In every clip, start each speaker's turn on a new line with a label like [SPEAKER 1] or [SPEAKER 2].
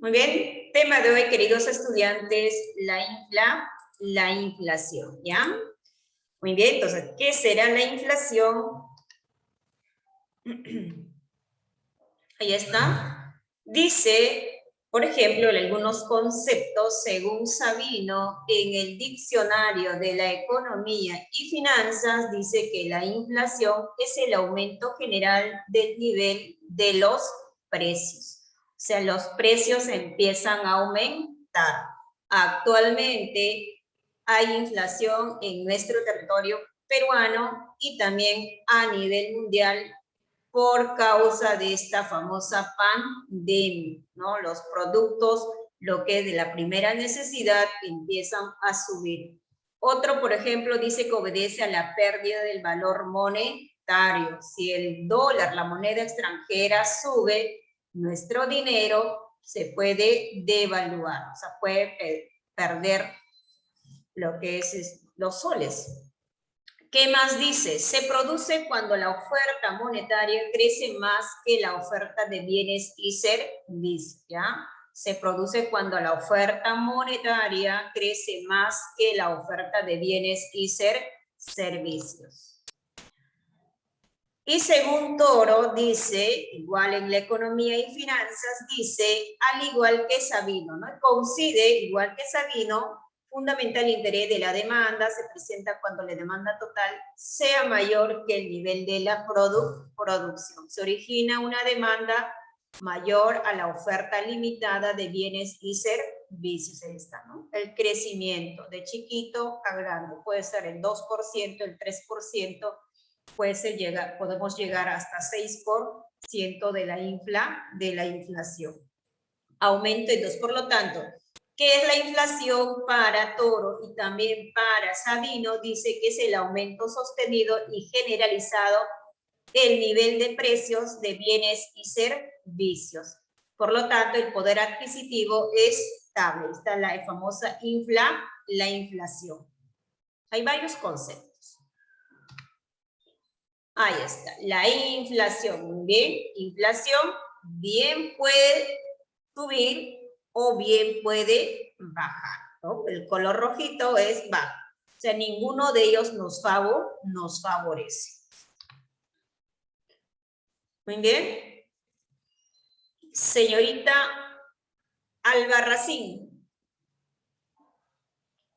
[SPEAKER 1] Muy bien, tema de hoy, queridos estudiantes, la inflación, ¿ya? Muy bien, entonces, ¿qué será la inflación? Ahí está. Dice, por ejemplo, en algunos conceptos, según Sabino, en el diccionario de la economía y finanzas, dice que la inflación es el aumento general del nivel de los precios. O sea, los precios empiezan a aumentar. Actualmente hay inflación en nuestro territorio peruano y también a nivel mundial por causa de esta famosa pandemia, ¿no? Los productos, lo que es de la primera necesidad, empiezan a subir. Otro, por ejemplo, dice que obedece a la pérdida del valor monetario. Si el dólar, la moneda extranjera, sube, nuestro dinero se puede devaluar, o sea, puede perder lo que es los soles. ¿Qué más dice? Se produce cuando la oferta monetaria crece más que la oferta de bienes y servicios, ¿ya? Se produce cuando la oferta monetaria crece más que la oferta de bienes y servicios. Y según Toro, dice, igual en la economía y finanzas, dice, al igual que Sabino, ¿no? Coincide, igual que Sabino, fundamental interés de la demanda se presenta cuando la demanda total sea mayor que el nivel de la producción. Se origina una demanda mayor a la oferta limitada de bienes y servicios. Ahí está, ¿no? El crecimiento de chiquito a grande puede ser el 2%, el 3%, podemos llegar hasta 6% de la inflación. Aumento, entonces, por lo tanto, ¿qué es la inflación para Toro y también para Sabino? Dice que es el aumento sostenido y generalizado del nivel de precios de bienes y servicios. Por lo tanto, el poder adquisitivo es estable. Está la famosa la inflación. Hay varios conceptos. Ahí está, la inflación. Muy bien, inflación bien puede subir o bien puede bajar, ¿no? El color rojito es bajo. O sea, ninguno de ellos nos favorece. Muy bien. Señorita Albarracín,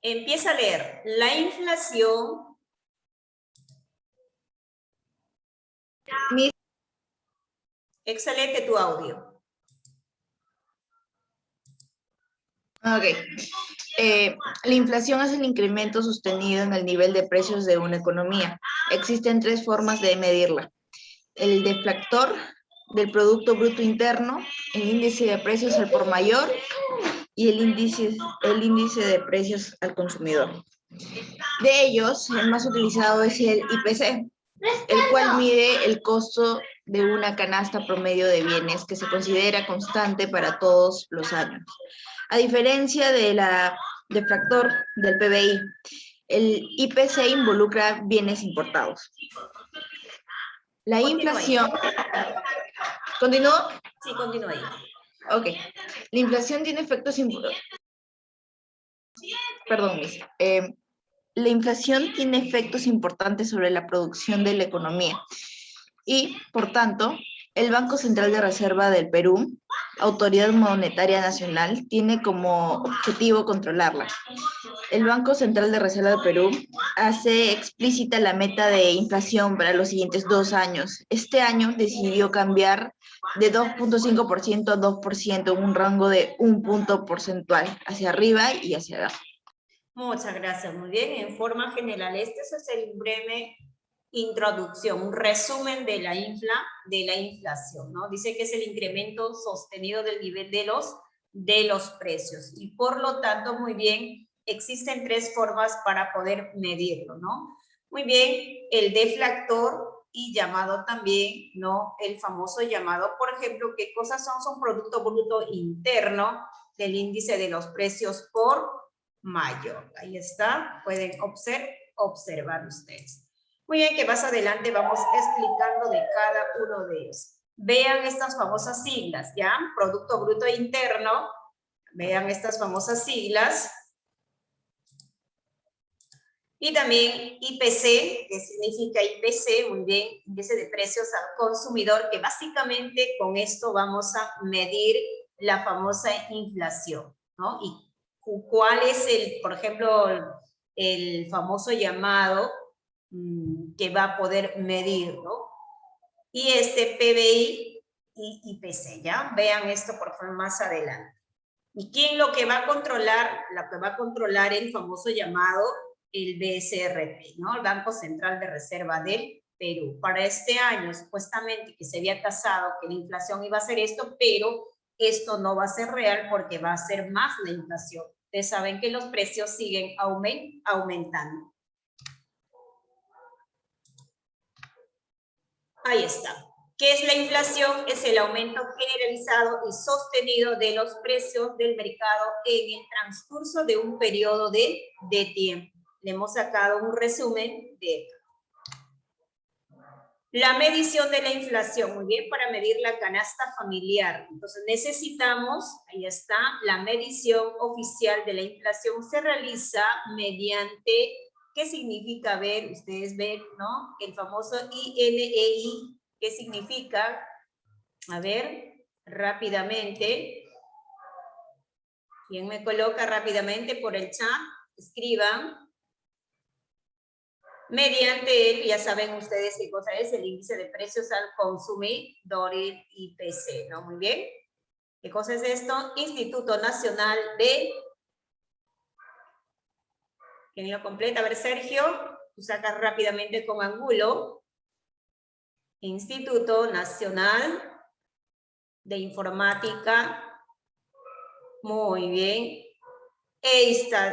[SPEAKER 1] empieza a leer. La inflación... Excelente tu audio.
[SPEAKER 2] Ok. La inflación es el incremento sostenido en el nivel de precios de una economía. Existen tres formas de medirla. El deflactor del Producto Bruto Interno, el índice de precios al por mayor y el índice de precios al consumidor. De ellos, el más utilizado es el IPC, el cual mide el costo de una canasta promedio de bienes que se considera constante para todos los años. A diferencia de la deflactor del PBI, el IPC involucra bienes importados. La inflación... ¿Continúo?
[SPEAKER 1] Sí, continúa ahí.
[SPEAKER 2] Ok. La inflación tiene efectos importantes. Perdón, Miss. La inflación tiene efectos importantes sobre la producción de la economía y, por tanto, el Banco Central de Reserva del Perú, Autoridad Monetaria Nacional, tiene como objetivo controlarla. El Banco Central de Reserva del Perú hace explícita la meta de inflación para los siguientes 2 años. Este año decidió cambiar de 2.5% a 2% en un rango de 1 punto porcentual, hacia arriba y hacia abajo.
[SPEAKER 1] Muchas gracias, muy bien. En forma general, este es el breve introducción, un resumen de la inflación, ¿no? Dice que es el incremento sostenido del nivel de los precios y por lo tanto, muy bien, existen tres formas para poder medirlo, ¿no? Muy bien, el deflactor y llamado también, ¿no? El famoso llamado, por ejemplo, ¿qué cosas son? Son Producto Bruto Interno del índice de los precios por mayor. Ahí está, pueden observar ustedes. Muy bien, que más adelante vamos explicando de cada uno de ellos. Vean estas famosas siglas, ¿ya? Producto Bruto Interno. Vean estas famosas siglas. Y también IPC, que significa IPC, muy bien, Índice de Precios al Consumidor, que básicamente con esto vamos a medir la famosa inflación, ¿no? Y cuál es por ejemplo, el famoso llamado que va a poder medir, ¿no? Y PBI y IPC, ¿ya? Vean esto por favor más adelante. ¿Y quién lo que va a controlar? Lo que va a controlar el famoso llamado el BCRP, ¿no? El Banco Central de Reserva del Perú. Para este año, supuestamente, que se había tasado que la inflación iba a ser esto, pero esto no va a ser real porque va a ser más la inflación. Ustedes saben que los precios siguen aumentando. Ahí está. ¿Qué es la inflación? Es el aumento generalizado y sostenido de los precios del mercado en el transcurso de un periodo de tiempo. Le hemos sacado un resumen de esto. La medición de la inflación, muy bien, para medir la canasta familiar. Entonces necesitamos, ahí está, la medición oficial de la inflación se realiza mediante, ¿qué significa ver? Ustedes ven, ¿no? El famoso INEI, ¿qué significa? A ver, rápidamente. ¿Quién me coloca rápidamente por el chat? Escriban. Mediante él, ya saben ustedes qué cosa es el índice de precios al consumidor, el IPC, ¿no? Muy bien. ¿Qué cosa es esto? Instituto Nacional de... ¿Quién lo completa? A ver, Sergio, tú sacas rápidamente con ángulo. Instituto Nacional de Informática. Muy bien.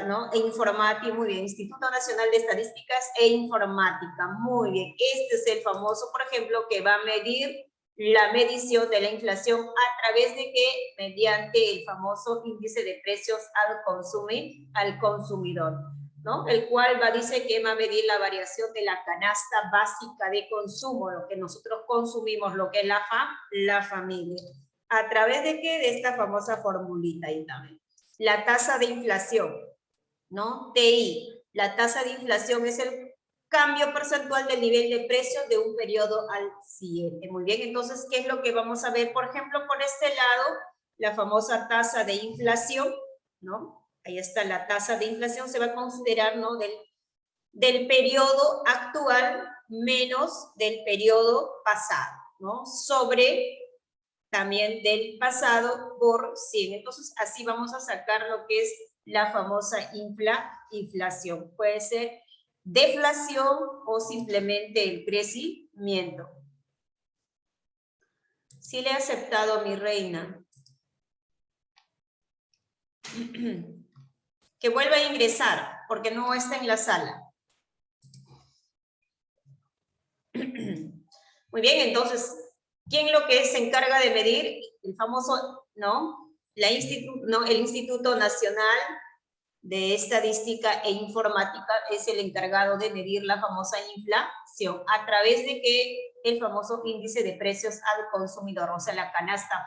[SPEAKER 1] ¿no? Informática, muy bien. Instituto Nacional de Estadísticas e Informática, muy bien. Este es el famoso, por ejemplo, que va a medir la medición de la inflación a través de que, mediante el famoso índice de precios al consumidor, ¿no? El cual dice que va a medir la variación de la canasta básica de consumo, lo que nosotros consumimos, lo que es la familia. ¿A través de qué? De esta famosa formulita ahí también. La tasa de inflación, ¿no? TI. La tasa de inflación es el cambio porcentual del nivel de precios de un periodo al siguiente. Muy bien, entonces, ¿qué es lo que vamos a ver? Por ejemplo, por este lado, la famosa tasa de inflación, ¿no? Ahí está la tasa de inflación, se va a considerar, ¿no? Del periodo actual menos del periodo pasado, ¿no? Sobre también del pasado por 100. Entonces, así vamos a sacar lo que es la famosa inflación. Puede ser deflación o simplemente el crecimiento. Sí le he aceptado a mi reina. Que vuelva a ingresar, porque no está en la sala. Muy bien, entonces, ¿quién lo que se encarga de medir? El famoso, ¿no? El Instituto Nacional de Estadística e Informática es el encargado de medir la famosa inflación a través de que el famoso índice de precios al consumidor, o sea, la canasta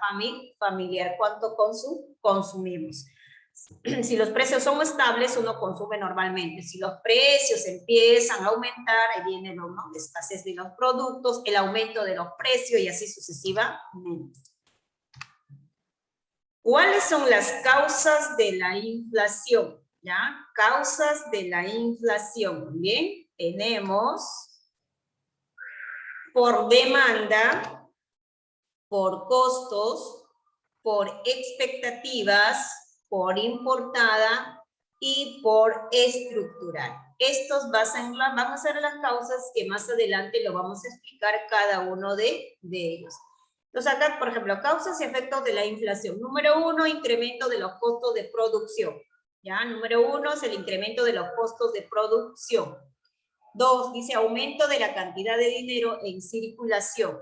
[SPEAKER 1] familiar, cuánto consumimos. Si los precios son estables, uno consume normalmente. Si los precios empiezan a aumentar, ahí viene la escasez de los productos, el aumento de los precios y así sucesivamente. ¿Cuáles son las causas de la inflación? ¿Ya? Causas de la inflación. Bien, tenemos por demanda, por costos, por expectativas, por importada y por estructural. Estos van a ser las causas que más adelante lo vamos a explicar cada uno de ellos. Entonces acá, por ejemplo, causas y efectos de la inflación. Número 1, incremento de los costos de producción. ¿Ya? Número 1 es el incremento de los costos de producción. 2, dice aumento de la cantidad de dinero en circulación.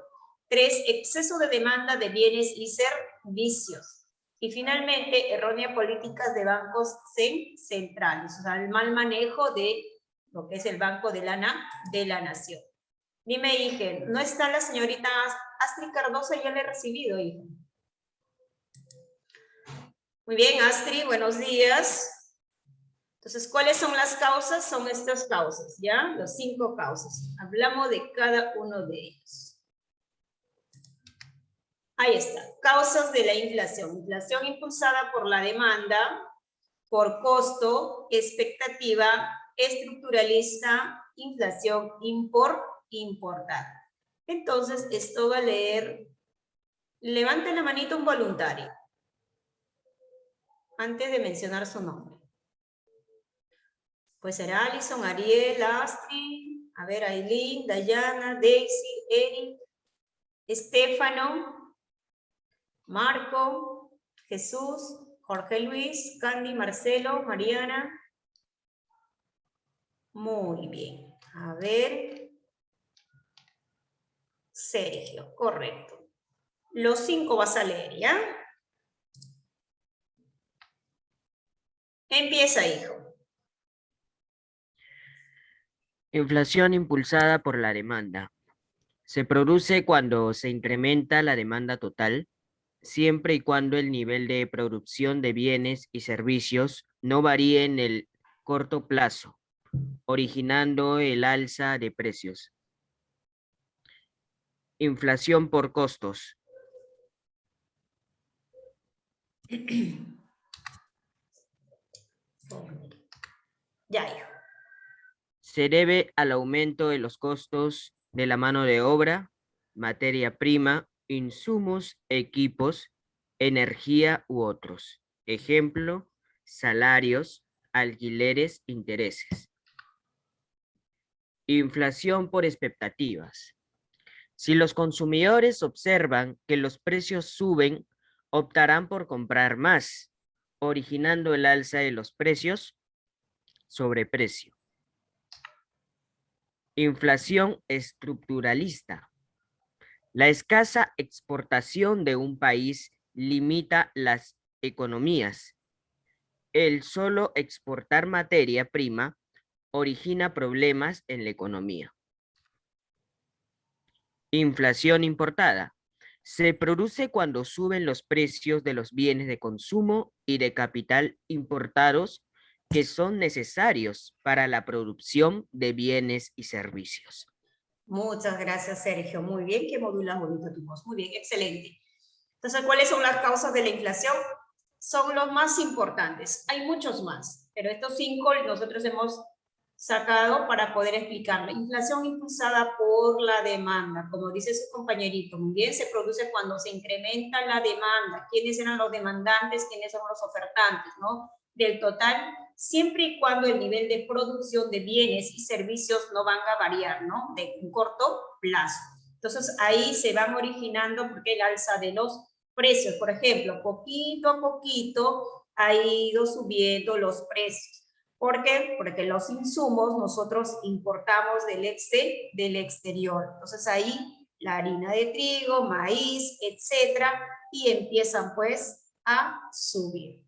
[SPEAKER 1] 3, exceso de demanda de bienes y servicios. Y finalmente, erróneas políticas de bancos centrales, o sea, el mal manejo de lo que es el Banco de la Nación. Dime, hija, ¿no está la señorita Astrid Cardoso? Ya le he recibido, hija. Muy bien, Astrid, buenos días. Entonces, ¿cuáles son las causas? Son estas causas, ¿ya? Las 5 causas. Hablamos de cada uno de ellos. Ahí está. Causas de la inflación. Inflación impulsada por la demanda, por costo, expectativa, estructuralista, inflación importada. Entonces, esto va a leer. Levante la manito un voluntario antes de mencionar su nombre. Pues será Alison, Ariel, Astrid, a ver, Aileen, Dayana, Daisy, Eric, Estefano, Marco, Jesús, Jorge Luis, Candy, Marcelo, Mariana. Muy bien. A ver. Sergio, correcto. Los 5 vas a leer, ¿ya? Empieza, hijo.
[SPEAKER 3] Inflación impulsada por la demanda. Se produce cuando se incrementa la demanda total, siempre y cuando el nivel de producción de bienes y servicios no varíe en el corto plazo, originando el alza de precios. Inflación por costos.
[SPEAKER 1] Ya, hijo.
[SPEAKER 3] Se debe al aumento de los costos de la mano de obra, materia prima, insumos, equipos, energía u otros. Ejemplo, salarios, alquileres, intereses. Inflación por expectativas. Si los consumidores observan que los precios suben, optarán por comprar más, originando el alza de los precios sobre precio. Inflación estructuralista. La escasa exportación de un país limita las economías. El solo exportar materia prima origina problemas en la economía. Inflación importada. Se produce cuando suben los precios de los bienes de consumo y de capital importados que son necesarios para la producción de bienes y servicios.
[SPEAKER 1] Muchas gracias, Sergio. Muy bien, que modulas bonito tu voz. Muy bien, excelente. Entonces, ¿cuáles son las causas de la inflación? Son los más importantes. Hay muchos más, pero estos 5 nosotros hemos sacado para poder explicarlo. Inflación impulsada por la demanda, como dice su compañerito, muy bien, se produce cuando se incrementa la demanda. ¿Quiénes eran los demandantes? ¿Quiénes son los ofertantes? ¿No? Del total, siempre y cuando el nivel de producción de bienes y servicios no van a variar, ¿no? De un corto plazo. Entonces, ahí se van originando porque el alza de los precios, por ejemplo, poquito a poquito ha ido subiendo los precios. ¿Por qué? Porque los insumos nosotros importamos del exterior. Entonces ahí la harina de trigo, maíz, etcétera, y empiezan pues a subir.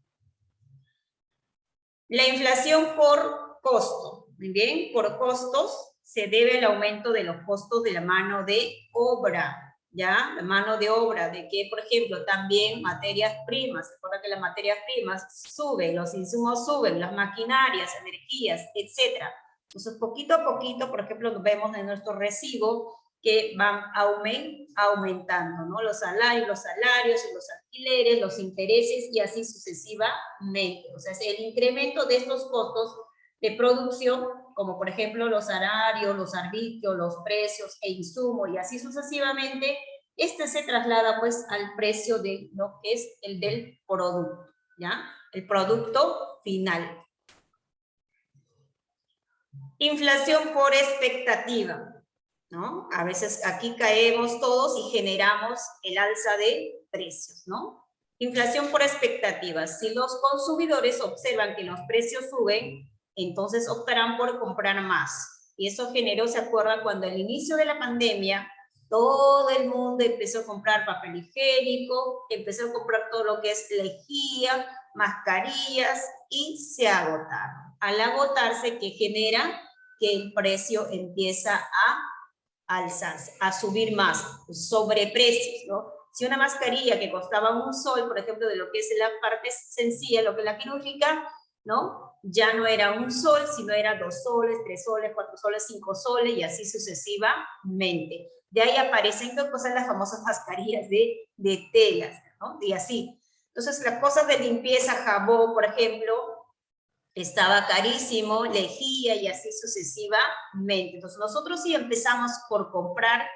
[SPEAKER 1] La inflación por costo. Muy bien, por costos se debe al aumento de los costos de la mano de obra. ¿Ya? La mano de obra, de que, por ejemplo, también materias primas, se acuerda que las materias primas suben, los insumos suben, las maquinarias, energías, etcétera. Entonces, poquito a poquito, por ejemplo, vemos en nuestro recibo que van aumentando, ¿no? Los salarios, los alquileres, los intereses y así sucesivamente. O sea, el incremento de estos costos de producción, como por ejemplo los salarios, los arbitrios, los precios e insumos y así sucesivamente, este se traslada pues al precio de lo que es el del producto, ¿ya? El producto final. Inflación por expectativa, ¿no? A veces aquí caemos todos y generamos el alza de precios, ¿no? Inflación por expectativas. Si los consumidores observan que los precios suben, entonces optarán por comprar más. Y eso generó, ¿se acuerda? Cuando al inicio de la pandemia, todo el mundo empezó a comprar papel higiénico, empezó a comprar todo lo que es lejía, mascarillas y se agotaron. Al agotarse, ¿qué genera? Que el precio empieza a alzarse, a subir más, sobreprecios, ¿no? Si una mascarilla que costaba $1, por ejemplo, de lo que es la parte sencilla, lo que es la quirúrgica, ¿no? Ya no era $1, sino era $2, $3, $4, $5, y así sucesivamente. De ahí aparecen cosas, las famosas mascarillas de telas, ¿no? Y así. Entonces, las cosas de limpieza, jabón, por ejemplo, estaba carísimo, lejía y así sucesivamente. Entonces, nosotros sí empezamos por comprar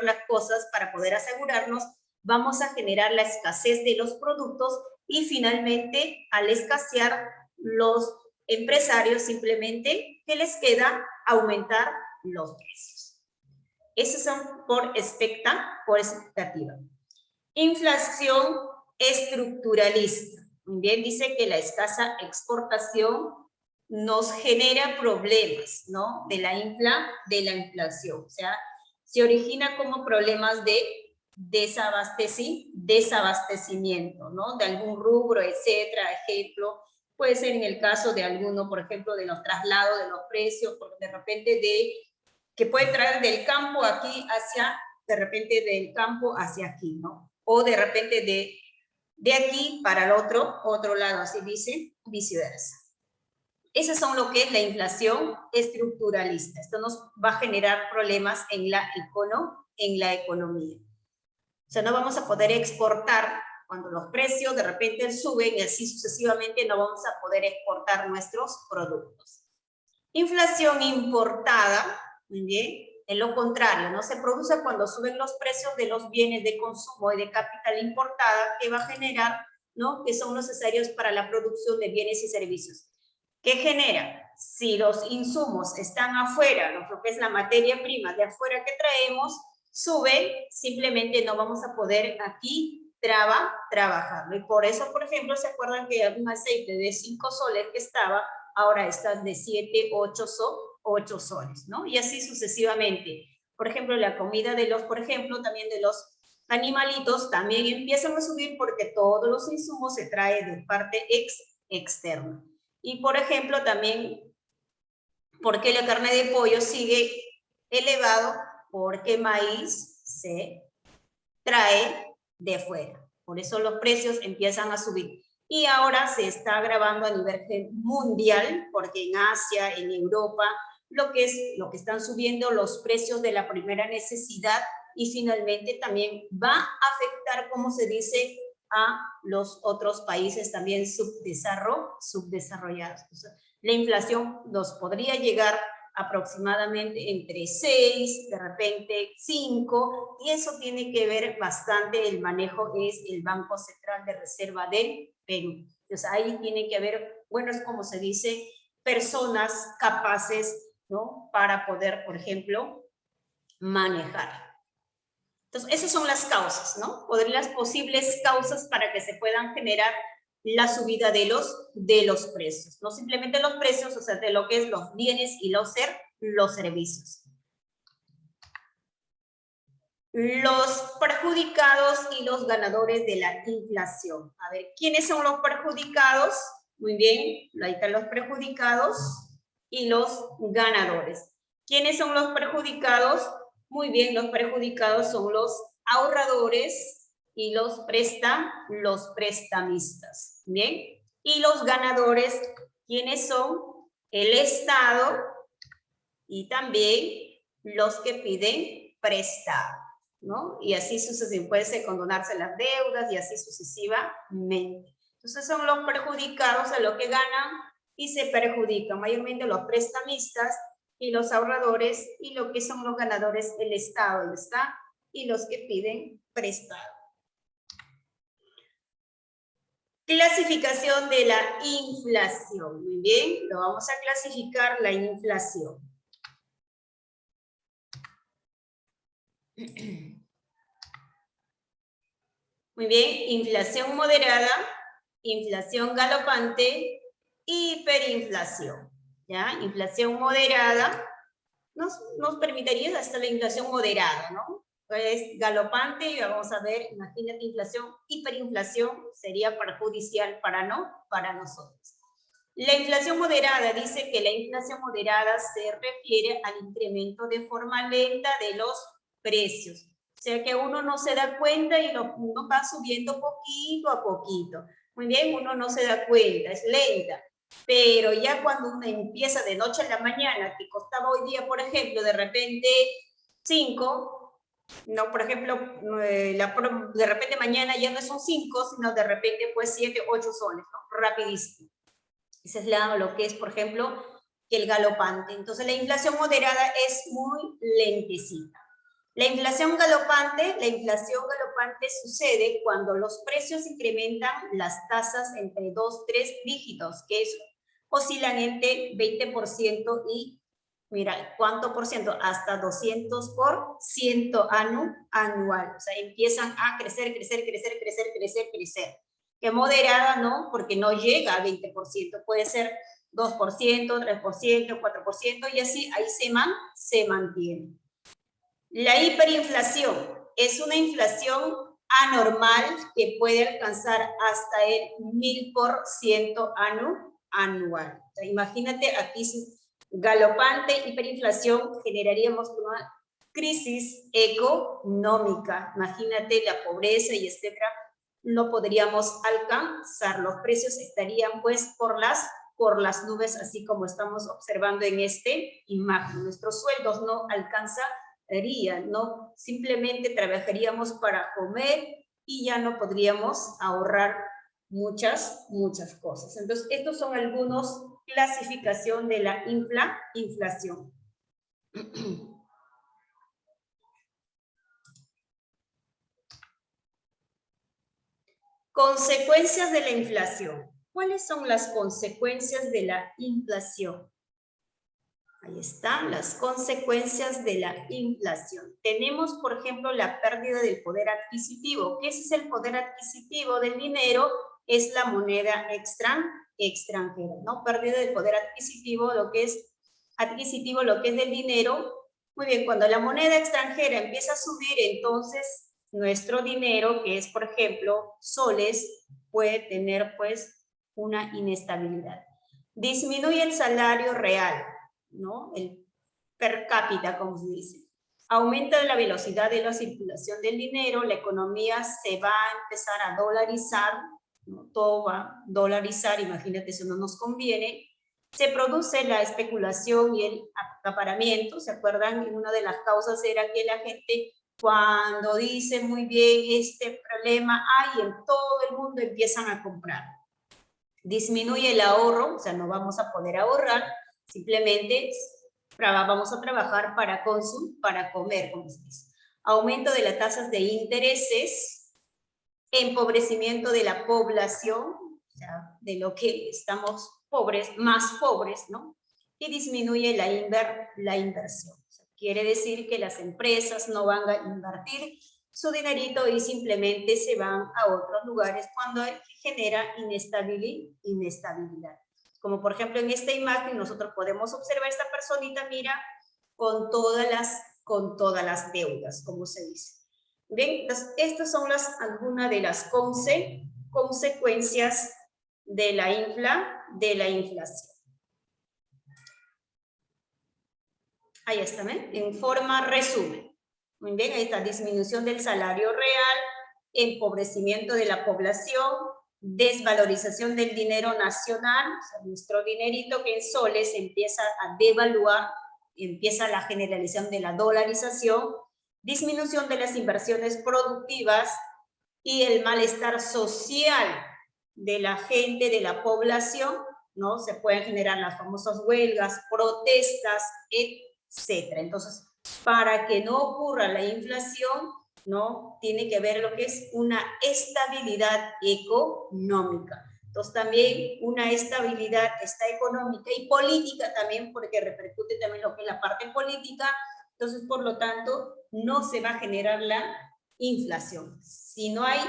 [SPEAKER 1] las cosas para poder asegurarnos, vamos a generar la escasez de los productos y finalmente, al escasear, los empresarios simplemente, ¿qué les queda? Aumentar los precios. Esos son por expectativa. Inflación estructuralista. Bien, dice que la escasa exportación nos genera problemas, ¿no? De la inflación. O sea, se origina como problemas de desabastecimiento, ¿no? De algún rubro, etcétera. Ejemplo, puede ser en el caso de alguno, por ejemplo, de los traslados de los precios, de repente que puede traer del campo aquí hacia, de repente del campo hacia aquí, ¿no? O de repente de aquí para el otro lado, así dice, viceversa. Esas son lo que es la inflación estructuralista. Esto nos va a generar problemas en la economía. O sea, no vamos a poder exportar cuando los precios de repente suben y así sucesivamente no vamos a poder exportar nuestros productos. Inflación importada, muy bien, en lo contrario, no se produce cuando suben los precios de los bienes de consumo y de capital importada que va a generar, ¿no? Que son necesarios para la producción de bienes y servicios. ¿Qué genera? Si los insumos están afuera, lo que es la materia prima de afuera que traemos, sube, simplemente no vamos a poder aquí trabajarlo. Y por eso, por ejemplo, ¿se acuerdan que un aceite de 5 soles que estaba, ahora están de 7, 8 soles, ¿no? Y así sucesivamente. Por ejemplo, la comida de los, por ejemplo, también de los animalitos también empiezan a subir porque todos los insumos se traen de parte externa. Y, por ejemplo, también, ¿por qué la carne de pollo sigue elevado? Porque maíz se trae de fuera. Por eso los precios empiezan a subir. Y ahora se está agravando a nivel mundial, porque en Asia, en Europa, lo que están subiendo los precios de la primera necesidad y finalmente también va a afectar, como se dice, a los otros países también subdesarrollados. O sea, la inflación nos podría llegar aproximadamente entre 6, de repente 5, y eso tiene que ver bastante, el manejo es el Banco Central de Reserva del Perú. Entonces ahí tiene que haber, bueno, es como se dice, personas capaces, ¿no? Para poder, por ejemplo, manejar. Entonces, esas son las causas, ¿no? Las posibles causas para que se puedan generar la subida de los precios. No simplemente los precios, o sea, de lo que es los bienes y los servicios. Los perjudicados y los ganadores de la inflación. A ver, ¿quiénes son los perjudicados? Muy bien, ahí están los perjudicados y los ganadores. ¿Quiénes son los perjudicados? Muy bien, los perjudicados son los ahorradores y los prestamistas. Bien, y los ganadores, ¿quiénes son? El Estado y también los que piden prestado, ¿no? Y así sucesivamente, puede condonarse las deudas y así sucesivamente. Entonces son los perjudicados a los que ganan y se perjudican, mayormente los prestamistas y los ahorradores, y lo que son los ganadores, el Estado, y los que piden prestado. Clasificación de la inflación. Muy bien, lo vamos a clasificar la inflación. Muy bien, inflación moderada, inflación galopante, hiperinflación. ¿Ya? Inflación moderada nos permitiría hasta la inflación moderada, ¿no? Es galopante y vamos a ver, imagínate, inflación, hiperinflación sería perjudicial para nosotros. La inflación moderada dice que la inflación moderada se refiere al incremento de forma lenta de los precios. O sea que uno no se da cuenta y uno va subiendo poquito a poquito. Muy bien, uno no se da cuenta, es lenta. Pero ya cuando uno empieza de noche a la mañana, que costaba hoy día, por ejemplo, de repente 5, no, por ejemplo, de repente mañana ya no son 5, sino de repente pues 7, 8 soles, ¿no? Rapidísimo. Ese es lo que es, por ejemplo, el galopante. Entonces, la inflación moderada es muy lentecita. La inflación galopante sucede cuando los precios incrementan las tasas entre 2, 3 dígitos, que oscilan entre 20% y, mira, ¿cuánto por ciento? Hasta 200% anual. O sea, empiezan a crecer. Que moderada, ¿no? Porque no llega a 20%, puede ser 2%, 3%, 4%, y así ahí se mantiene. La hiperinflación es una inflación anormal que puede alcanzar hasta el 1000% anual. O sea, imagínate, aquí galopante hiperinflación generaríamos una crisis económica. Imagínate la pobreza y etcétera. No podríamos alcanzar, los precios estarían pues por las nubes, así como estamos observando en este imagen. Nuestros sueldos no alcanzarían, ¿no? Simplemente trabajaríamos para comer y ya no podríamos ahorrar muchas cosas. Entonces, estos son algunos clasificación de la inflación. Consecuencias de la inflación. ¿Cuáles son las consecuencias de la inflación? Ahí están las consecuencias de la inflación. Tenemos, por ejemplo, la pérdida del poder adquisitivo. ¿Qué es el poder adquisitivo del dinero? Es la moneda extranjera, ¿no? Pérdida del poder adquisitivo, lo que es del dinero. Muy bien, cuando la moneda extranjera empieza a subir, entonces nuestro dinero, que es, por ejemplo, soles, puede tener, pues, una inestabilidad. Disminuye el salario real, ¿no? El per cápita, como se dice. Aumenta la velocidad de la circulación del dinero, la economía se va a empezar a dolarizar, ¿no? Todo va a dolarizar, imagínate, eso no nos conviene. Se produce la especulación y el acaparamiento, ¿se acuerdan? Una de las causas era que la gente, cuando dice muy bien este problema hay en todo el mundo, empiezan a comprar. Disminuye el ahorro, o sea, no vamos a poder ahorrar, simplemente vamos a trabajar para comer, como se dice. Aumento de las tasas de intereses, empobrecimiento de la población, o sea, de lo que estamos pobres, más pobres, ¿no? Y disminuye la inversión. O sea, quiere decir que las empresas no van a invertir su dinerito y simplemente se van a otros lugares cuando genera inestabilidad. Como por ejemplo en esta imagen nosotros podemos observar a esta personita, mira, con todas las deudas, como se dice. Bien, entonces estas son algunas de las consecuencias de la inflación. Ahí está, ¿ven? En forma resumen. Muy bien, ahí está, disminución del salario real, empobrecimiento de la población, desvalorización del dinero nacional, o sea, nuestro dinerito que en soles empieza a devaluar, empieza la generalización de la dolarización, disminución de las inversiones productivas y el malestar social de la gente, de la población, ¿no? Se pueden generar las famosas huelgas, protestas, etcétera. Entonces, para que no ocurra la inflación, ¿no? Tiene que ver lo que es una estabilidad económica. Entonces, también una estabilidad económica y política también, porque repercute también lo que es la parte política. Entonces, por lo tanto, no se va a generar la inflación. Si no hay,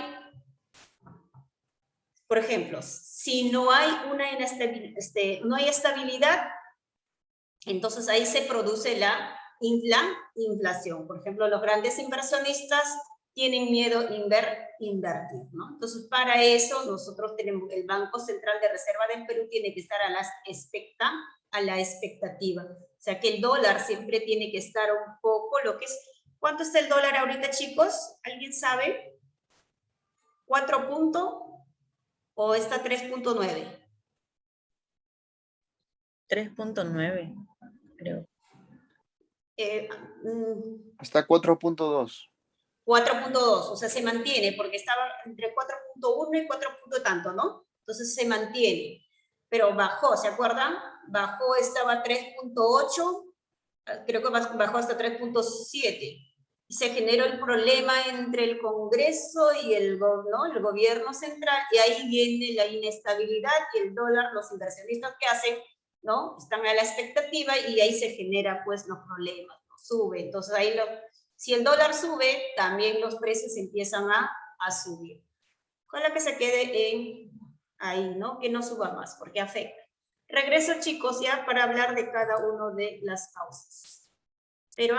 [SPEAKER 1] por ejemplo, si no hay no hay estabilidad, entonces ahí se produce la inflación. Por ejemplo, los grandes inversionistas tienen miedo a invertir, ¿no? Entonces, para eso nosotros tenemos, el Banco Central de Reserva del Perú tiene que estar a la expectativa. O sea, que el dólar siempre tiene que estar un poco, lo que es, ¿cuánto está el dólar ahorita, chicos? ¿Alguien sabe? ¿4 puntos o está 3.9?
[SPEAKER 2] 3.9, creo.
[SPEAKER 4] Está 4.2.
[SPEAKER 1] 4.2, o sea, se mantiene, porque estaba entre 4.1 y 4 tanto, ¿no? Entonces se mantiene, pero bajó, ¿se acuerdan? Bajó, estaba 3.8, creo que bajó hasta 3.7. Y se generó el problema entre el Congreso y el gobierno central, y ahí viene la inestabilidad y el dólar, los inversionistas que hacen, ¿no? Están a la expectativa y ahí se genera, pues, los problemas, ¿no? Sube, entonces ahí si el dólar sube, también los precios empiezan a subir. Ojalá que se quede ahí, ¿no? Que no suba más, porque afecta. Regreso, chicos, ya para hablar de cada una de las causas. Pero